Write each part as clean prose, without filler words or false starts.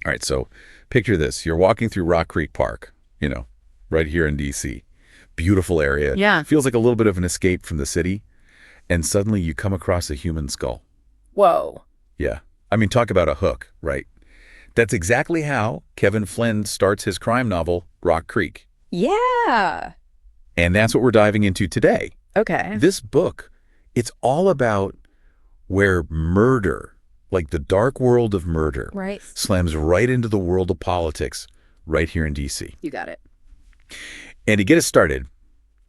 All right, so picture this. You're walking through Rock Creek Park, right here in D.C. Beautiful area. Yeah. Feels like a little bit of an escape from the city. And suddenly you come across a human skull. Whoa. Yeah. I mean, talk about a hook, right? That's exactly how Kevin Flynn starts his crime novel, Rock Creek. Yeah. And that's what we're diving into today. Okay. This book, it's all about where murder, like the dark world of murder, Right. slams right into the world of politics right here in D.C. You got it. And to get us started,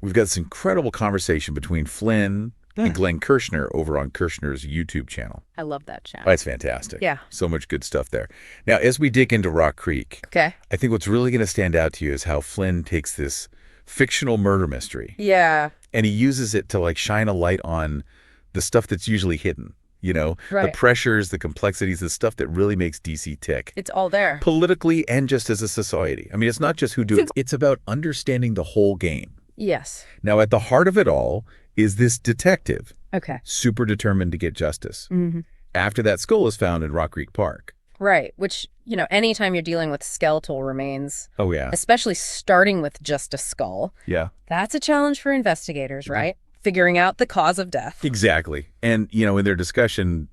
we've got this incredible conversation between Flynn and Glenn Kirshner over on Kirshner's YouTube channel. I love that chat. That's fantastic. Yeah. So much good stuff there. Now, as we dig into Rock Creek, Okay. I think what's really going to stand out to you is how Flynn takes this fictional murder mystery Yeah. and he uses it to like shine a light on the stuff that's usually hidden, the Right. pressures, the complexities, the stuff that really makes DC tick. It's all there. Politically and just as a society. I mean, it's not just who do it. It's about understanding the whole game. Yes. Now, at the heart of it all is this detective, Okay. super determined to get justice. Mm-hmm. After that skull is found in Rock Creek Park. Right. Which, anytime you're dealing with skeletal remains, Oh, yeah. especially starting with just a skull, Yeah. that's a challenge for investigators, right? Figuring out the cause of death. Exactly. And, in their discussion,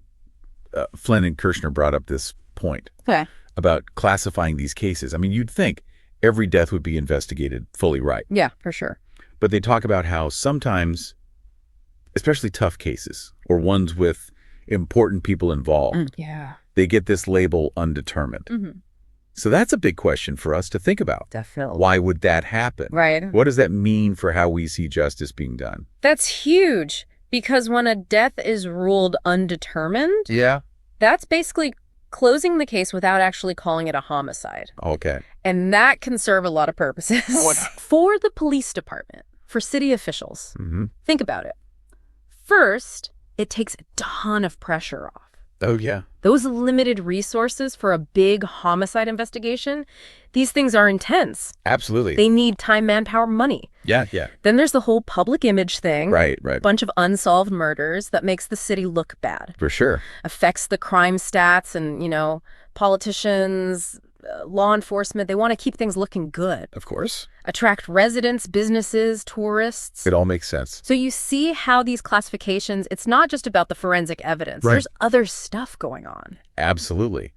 Flynn and Kirshner brought up this point Okay. about classifying these cases. I mean, you'd think every death would be investigated fully right. Yeah, for sure. But they talk about how sometimes, especially tough cases or ones with important people involved, Yeah. they get this label undetermined. Mm-hmm. So that's a big question for us to think about. Definitely. Why would that happen? Right. What does that mean for how we see justice being done? That's huge because when a death is ruled undetermined, Yeah. that's basically closing the case without actually calling it a homicide. Okay. And that can serve a lot of purposes. For the police department, for city officials, Mm-hmm. think about it. First, it takes a ton of pressure off. Oh, yeah. Those limited resources for a big homicide investigation, these things are intense. Absolutely. They need time, manpower, money. Yeah. Then there's the whole public image thing. Right. Bunch of unsolved murders that makes the city look bad. For sure. Affects the crime stats and, politicians, law enforcement, they want to keep things looking good. Of course. Attract residents, businesses, tourists. It all makes sense. So you see how these classifications, it's not just about the forensic evidence. Right. There's other stuff going on. Absolutely.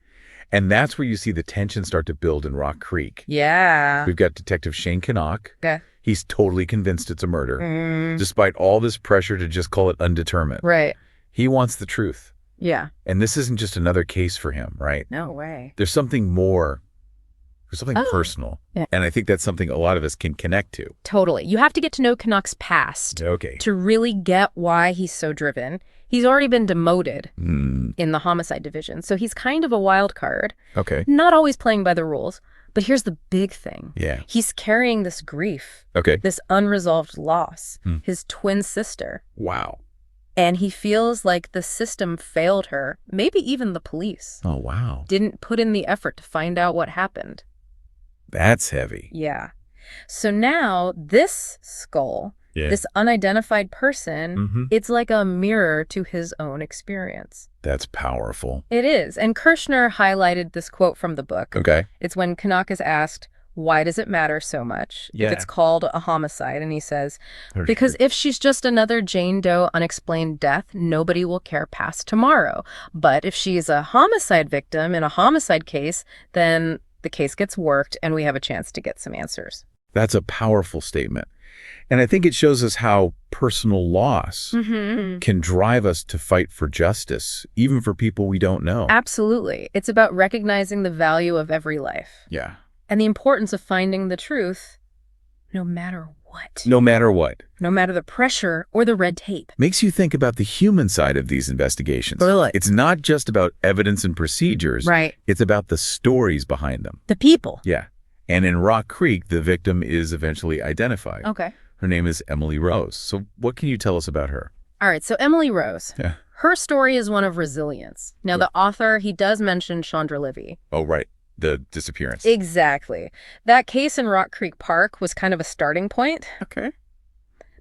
And that's where you see the tension start to build in Rock Creek. Yeah. We've got Detective Shane Canuck. Okay. He's totally convinced it's a murder, despite all this pressure to just call it undetermined. Right. He wants the truth. Yeah. And this isn't just another case for him, right? No way. There's something more. There's something personal. Yeah. And I think that's something a lot of us can connect to. Totally. You have to get to know Canuck's past Okay. to really get why he's so driven. He's already been demoted Mm, in the homicide division, so he's kind of a wild card. okay. Not always playing by the rules. But here's the big thing. Yeah. He's carrying this grief, Okay. this unresolved loss, Hmm. his twin sister. Wow. And he feels like the system failed her, maybe even the police. Oh, wow. Didn't put in the effort to find out what happened. That's heavy. Yeah. So now this skull, Yeah. this unidentified person, Mhm. it's like a mirror to his own experience. That's powerful. It is. And Kirshner highlighted this quote from the book. Okay. It's when Canuck is asked, why does it matter so much Yeah. if it's called a homicide? And he says, For because sure. if she's just another Jane Doe unexplained death, nobody will care past tomorrow. But if she's a homicide victim in a homicide case, then the case gets worked and we have a chance to get some answers. That's a powerful statement. And I think it shows us how personal loss can drive us to fight for justice, even for people we don't know. Absolutely. It's about recognizing the value of every life Yeah. and the importance of finding the truth no matter what. No matter what. No matter the pressure or the red tape. Makes you think about the human side of these investigations. Really? It's not just about evidence and procedures. Right. It's about the stories behind them. The people. Yeah. And in Rock Creek, the victim is eventually identified. Okay. Her name is Emily Rose. So what can you tell us about her? All right. So Emily Rose, Yeah. her story is one of resilience. Now, the author, he does mention Chandra Livy. Oh, right. The disappearance. Exactly. That case in Rock Creek Park was kind of a starting point. Okay.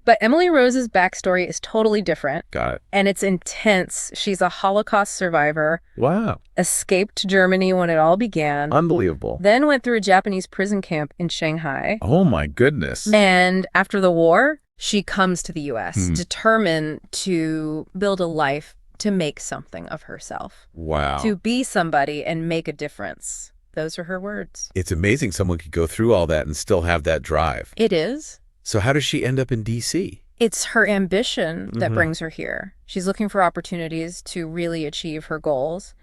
But Emily Rose's backstory is totally different, Got it. and it's intense. She's a Holocaust survivor, Wow. escaped Germany when it all began, Unbelievable. then went through a Japanese prison camp in Shanghai. Oh, my goodness. And after the war, she comes to the U.S., Hmm. determined to build a life to make something of herself, Wow. to be somebody and make a difference. Those are her words. It's amazing someone could go through all that and still have that drive. It is. So how does she end up in D.C.? It's her ambition that Mhm. brings her here. She's looking for opportunities to really achieve her goals.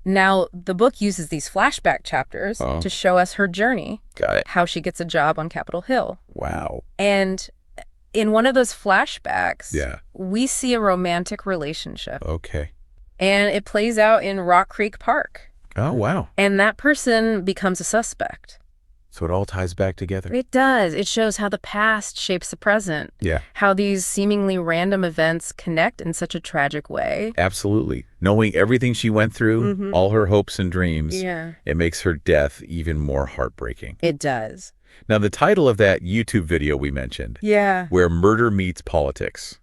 Now, the book uses these flashback chapters Oh. to show us her journey, Got it. how she gets a job on Capitol Hill. Wow. And in one of those flashbacks, Yeah. we see a romantic relationship. Okay. And it plays out in Rock Creek Park. Oh, wow. And that person becomes a suspect. So it all ties back together. It does. It shows how the past shapes the present, Yeah, how these seemingly random events connect in such a tragic way. absolutely. Knowing everything she went through, Mhm. all her hopes and dreams, Yeah. it makes her death even more heartbreaking. It does. Now, the title of that YouTube video we mentioned, Yeah. Where Murder Meets Politics,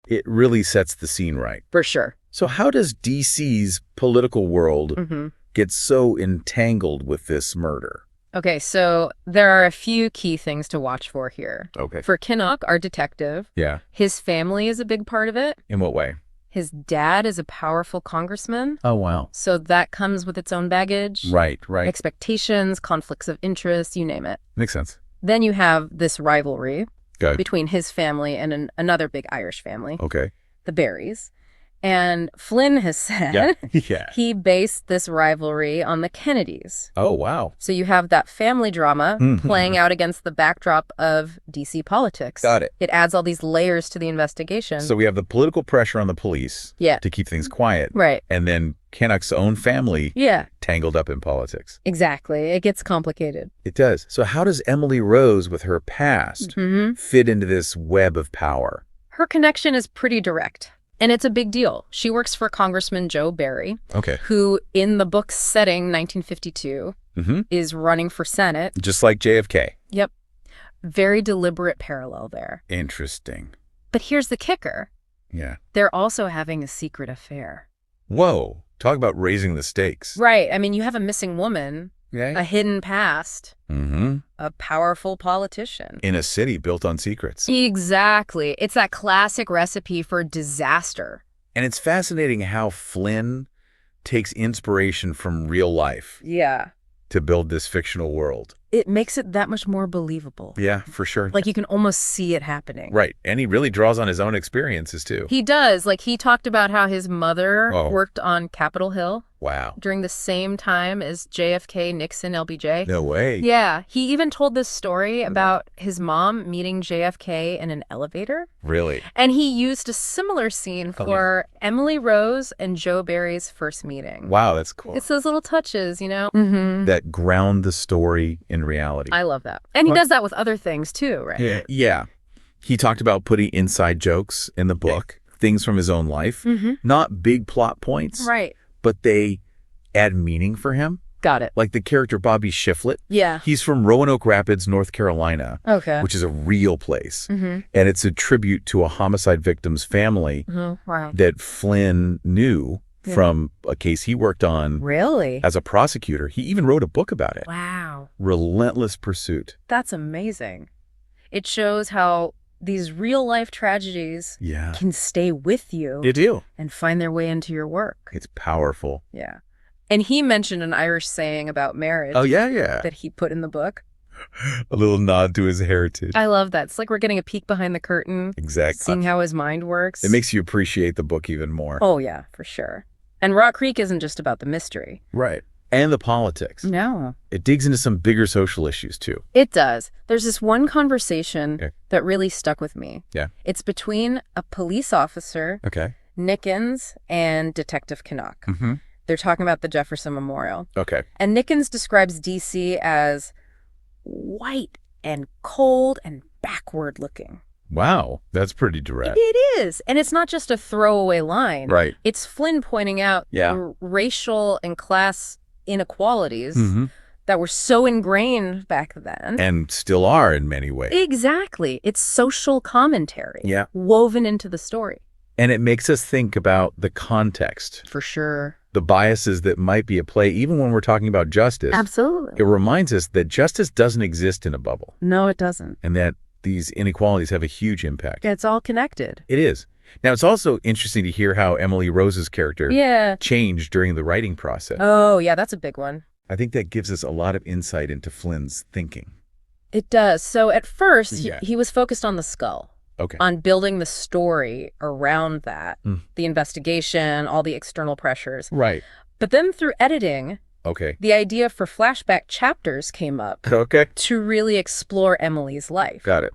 it really sets the scene right. For sure. So how does DC's political world Hmm. get so entangled with this murder? Okay, so there are a few key things to watch for here. Okay. For Kinnock, our detective, Yeah. his family is a big part of it. In what way? His dad is a powerful congressman, Oh, wow. so that comes with its own baggage. Right, right. Expectations, conflicts of interest, you name it. Makes sense. Then you have this rivalry Good. between his family and another big Irish family, Okay. the Barrys. And Flynn has said Yeah. Yeah. he based this rivalry on the Kennedys. Oh, wow. So you have that family drama Mhm. playing out against the backdrop of DC politics. Got it. It adds all these layers to the investigation. So we have the political pressure on the police Yeah. to keep things quiet, Right. and then Kennock's own family Yeah, tangled up in politics. exactly. It gets complicated. It does. So how does Emily Rose, with her past, Hmm. fit into this web of power? Her connection is pretty direct, and it's a big deal. She works for Congressman Joe Barry, Okay. who in the book's setting, 1952, Mm-hmm. is running for Senate. Just like JFK. Yep. Very deliberate parallel there. Interesting. But here's the kicker. Yeah. They're also having a secret affair. Whoa. Talk about raising the stakes. Right. I mean, you have a missing woman, a Yeah. hidden past, Mm-hmm. a powerful politician. In a city built on secrets. Exactly. It's that classic recipe for disaster. And it's fascinating how Flynn takes inspiration from real life Yeah. to build this fictional world. It makes it that much more believable. Yeah, for sure. Like you can almost see it happening. Right. And he really draws on his own experiences, too. He does. Like he talked about how his mother Oh. worked on Capitol Hill Wow. during the same time as JFK, Nixon, LBJ. No way. Yeah. He even told this story about his mom meeting JFK in an elevator. Really? And he used a similar scene Oh, for Emily Rose and Joe Barry's first meeting. Wow, that's cool. It's those little touches, you know? Mm-hmm. That ground the story in reality. I love that. And he What? does that with other things too, right? Yeah. Yeah. He talked about putting inside jokes in the book, things from his own life, Mm-hmm. not big plot points, Right. but they add meaning for him. Got it. Like the character Bobby Shiflett. Yeah. He's from Roanoke Rapids, North Carolina, Okay. which is a real place. Mm-hmm. And it's a tribute to a homicide victim's family Mm-hmm. Wow. that Flynn knew Yeah. from a case he worked on Really? as a prosecutor. He even wrote a book about it. Wow. Relentless Pursuit. That's amazing. It shows how these real life tragedies Yeah. can stay with you You do. and find their way into your work. It's powerful. Yeah. And he mentioned an Irish saying about marriage Oh, yeah, yeah. that he put in the book. A little nod to his heritage. I love that. It's like we're getting a peek behind the curtain, Exactly. seeing how his mind works. It makes you appreciate the book even more. Oh, yeah, for sure. And Rock Creek isn't just about the mystery. Right. And the politics. No. It digs into some bigger social issues, too. It does. There's this one conversation Okay. that really stuck with me. Yeah. It's between a police officer, Okay. Nickens, and Detective Kinnock. Mm-hmm. They're talking about the Jefferson Memorial. Okay. And Nickens describes D.C. as white and cold and backward looking. Wow. That's pretty direct. It is. And it's not just a throwaway line. Right. It's Flynn pointing out Yeah. racial and class inequalities Mm-hmm. that were so ingrained back then. And still are in many ways. Exactly. It's social commentary. Yeah. Woven into the story. And it makes us think about the context, For sure. the biases that might be at play, even when we're talking about justice. Absolutely. It reminds us that justice doesn't exist in a bubble, No, it doesn't. and that these inequalities have a huge impact. It's all connected. It is. Now, it's also interesting to hear how Emily Rose's character Yeah. changed during the writing process. Oh, yeah, that's a big one. I think that gives us a lot of insight into Flynn's thinking. It does. So at first, Yeah. he was focused on the skull, Okay. on building the story around that, the investigation, all the external pressures. Right. But then through editing, Okay. the idea for flashback chapters came up Okay. to really explore Emily's life. Got it.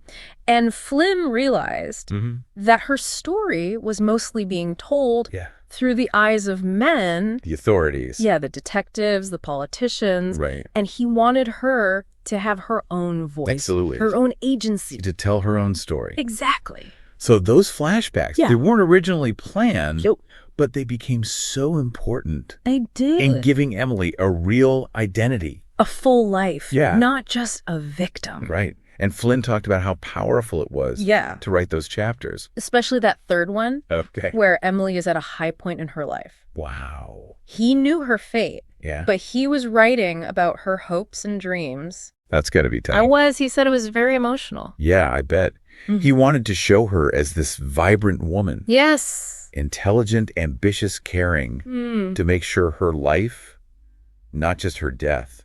And Flynn realized Mm-hmm. that her story was mostly being told Yeah. through the eyes of men. The authorities. Yeah, the detectives, the politicians. Right. And he wanted her to have her own voice. Absolutely. Her own agency. To tell her own story. Exactly. So those flashbacks, Yeah. they weren't originally planned, Nope. but they became so important I did. in giving Emily a real identity. A full life. Yeah. Not just a victim. Right. And Flynn talked about how powerful it was Yeah. to write those chapters. Especially that third one, Okay. where Emily is at a high point in her life. Wow. He knew her fate, Yeah. but he was writing about her hopes and dreams. That's got to be tough. He said it was very emotional. Yeah, I bet. He wanted to show her as this vibrant woman, Yes. intelligent, ambitious, caring, to make sure her life, not just her death,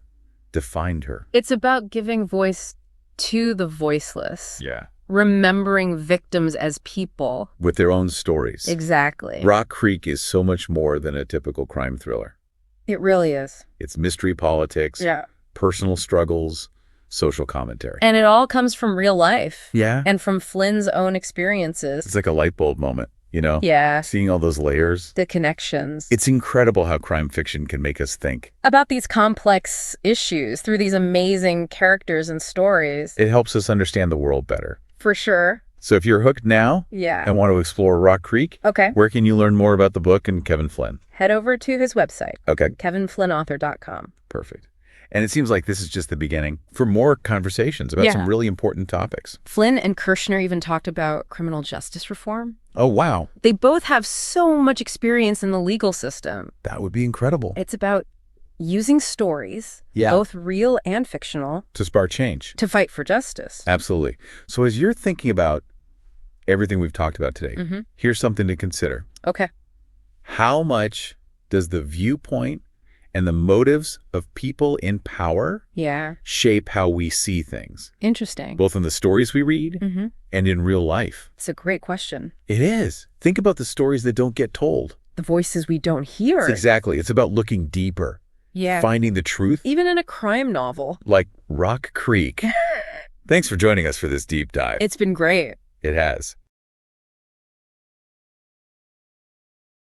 defined her. It's about giving voice to the voiceless. Yeah. Remembering victims as people. With their own stories. Exactly. Rock Creek is so much more than a typical crime thriller. It really is. It's mystery politics, Yeah. personal struggles, social commentary. And it all comes from real life. Yeah. And from Flynn's own experiences. It's like a light bulb moment, you know? Yeah. Seeing all those layers. The connections. It's incredible how crime fiction can make us think. About these complex issues through these amazing characters and stories. It helps us understand the world better. For sure. So if you're hooked now Yeah. and want to explore Rock Creek, Okay. where can you learn more about the book and Kevin Flynn? Head over to his website, Okay, kevinflynnauthor.com. perfect. And it seems like this is just the beginning for more conversations about Yeah. some really important topics. Flynn and Kirshner even talked about criminal justice reform. Oh, wow. They both have so much experience in the legal system. That would be incredible. It's about using stories, Yeah. both real and fictional, To spark change. to fight for justice. Absolutely. So as you're thinking about everything we've talked about today, here's something to consider. Okay. How much does the viewpoint and the motives of people in power Yeah. shape how we see things, Interesting. both in the stories we read and in real life? It's a great question. It is. Think about the stories that don't get told. The voices we don't hear. Exactly. It's about looking deeper, Yeah. finding the truth, Even in a crime novel. like Rock Creek. Thanks for joining us for this deep dive. It's been great. It has.